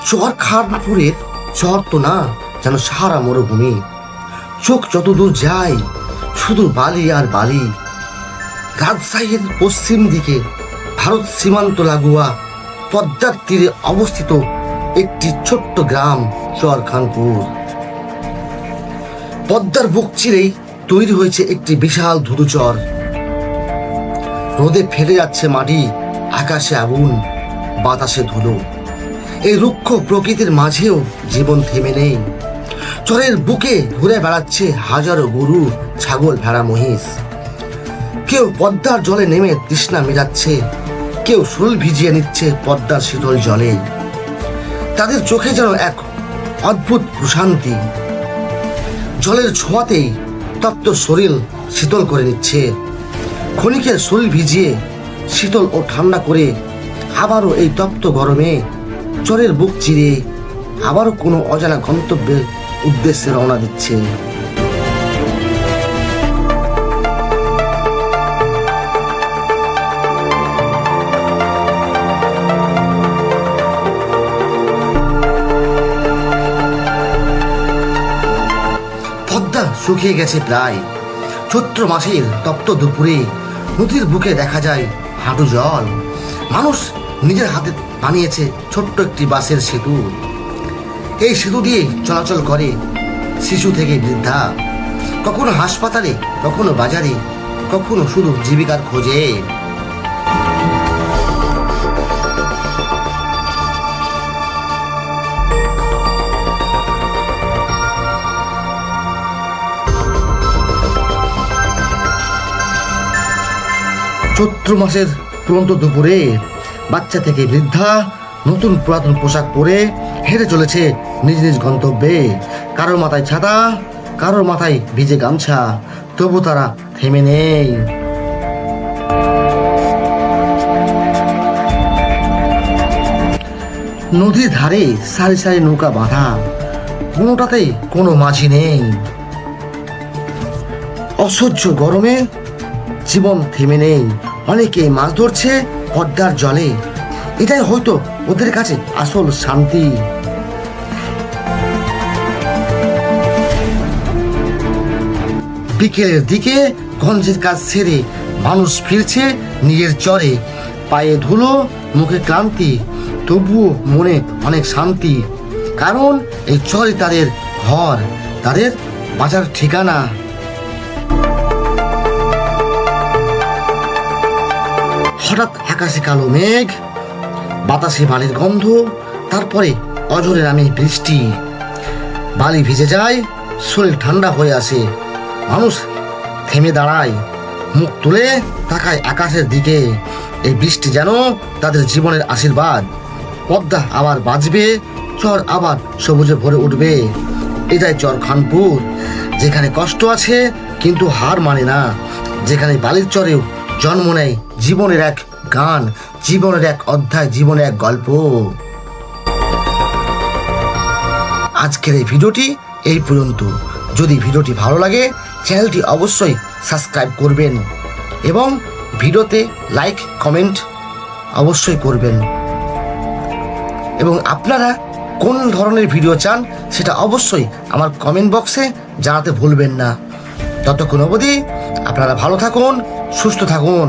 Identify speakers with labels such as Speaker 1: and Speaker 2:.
Speaker 1: চর খানপুরের চর তো না, যেন সাহারা মরুভূমি। চোখ যতদূর যায় শুধু বালি আর বালি। রাজশাহীর পশ্চিম দিকে ভারত সীমান্ত লাগোয়া পদ্মার তীরে অবস্থিত একটি ছোট্ট গ্রাম চর খানপুর। পদ্মার বুক চিরেই তৈরি হয়েছে একটি বিশাল ধুধুচর। রোদে ফেলে যাচ্ছে মাটি, আকাশে আগুন, বাতাসে ধুলো। এই রুক্ষ প্রকৃতির মাঝেও জীবন থেমে নেই। চরের বুকে ঘুরে বেড়াচ্ছে হাজারো গরু, ছাগল, ভেড়া, মহিষ। কেউ পদ্মার জলে নেমে তৃষ্ণা মেটাচ্ছে, কেউ শরীর ভিজিয়ে নিচ্ছে পদ্মার শীতল জলে। তাদের চোখে যেন এক অদ্ভুত প্রশান্তি। জলের ছোঁয়াতেই তপ্ত শরীর শীতল করে নিচ্ছে। ক্ষণিকের শরীর ভিজিয়ে শীতল ও ঠান্ডা করে আবারও এই তপ্ত গরমে চরের বুক চিরে আবারও কোনো অজানা গন্তব্যের উদ্দেশ্যে রওনা দিচ্ছে। পদ্মা শুকিয়ে গেছে প্রায়। চৈত্র মাসের তপ্ত দুপুরে নদীর বুকে দেখা যায় হাঁটু জল। মানুষ নিজের হাতে বানিয়েছে ছোট্ট একটি বাঁশের সেতু। এই সেতু দিয়ে চলাচল করে শিশু থেকে বৃদ্ধা, কখনো হাসপাতালে, কখনো বাজারে, কখনো শুধু জীবিকার খোঁজে। চৈত্র মাসের তুরন্ত দুপুরে বাচ্চা থেকে বৃদ্ধা নতুন পুরাতন পোশাক পরে হেঁটে চলেছে নিজ নিজ গন্তব্যে। কারোর মাথায় ছাতা, কারোর মাথায় ভিজে গামছা, তবু তারা থেমে নেই। নদীর ধারে সারি সারি নৌকা বাঁধা, কোনোটাতেই কোনো মাঝি নেই। অসহ্য গরমে জীবন থেমে নেই। অনেকে মাছ ধরছে পদ্মার জলে। এটাই হয়তো ওদের কাছে আসল শান্তি। বিকেলের দিকে গঞ্জের কাজ সেরে মানুষ ফিরছে নিজের চরে। পায়ে ধুলো, মুখে ক্লান্তি, তবুও মনে অনেক শান্তি। কারণ এই চরই তাদের ঘর, তাদের বাঁচার ঠিকানা। হঠাৎ আকাশে কালো মেঘ, বাতাসে বালির গন্ধ, তারপরে অঝরে নামে বৃষ্টি। বালি ভিজে যায়, শরীর ঠান্ডা হয়ে আসে। মানুষ থেমে দাঁড়ায়, মুখ তুলে তাকায় আকাশের দিকে। এই বৃষ্টি যেন তাদের জীবনের আশীর্বাদ। পদ্মা আবার বাজবে, চর আবার সবুজে ভরে উঠবে। এটাই চর খানপুর, যেখানে কষ্ট আছে কিন্তু হার মানে না, যেখানে বালির চরেও জন্ম নেয় জীবনের এক গান, জীবনের এক অধ্যায়, জীবনের এক গল্প। আজকের এই ভিডিওটি এই পর্যন্ত। যদি ভিডিওটি ভালো লাগে চ্যানেলটি অবশ্যই সাবস্ক্রাইব করবেন এবং ভিডিওতে লাইক কমেন্ট অবশ্যই করবেন। এবং আপনারা কোন ধরনের ভিডিও চান সেটা অবশ্যই আমার কমেন্ট বক্সে জানাতে ভুলবেন না। ততক্ষণ অবধি আপনারা ভালো থাকুন, সুস্থ থাকুন।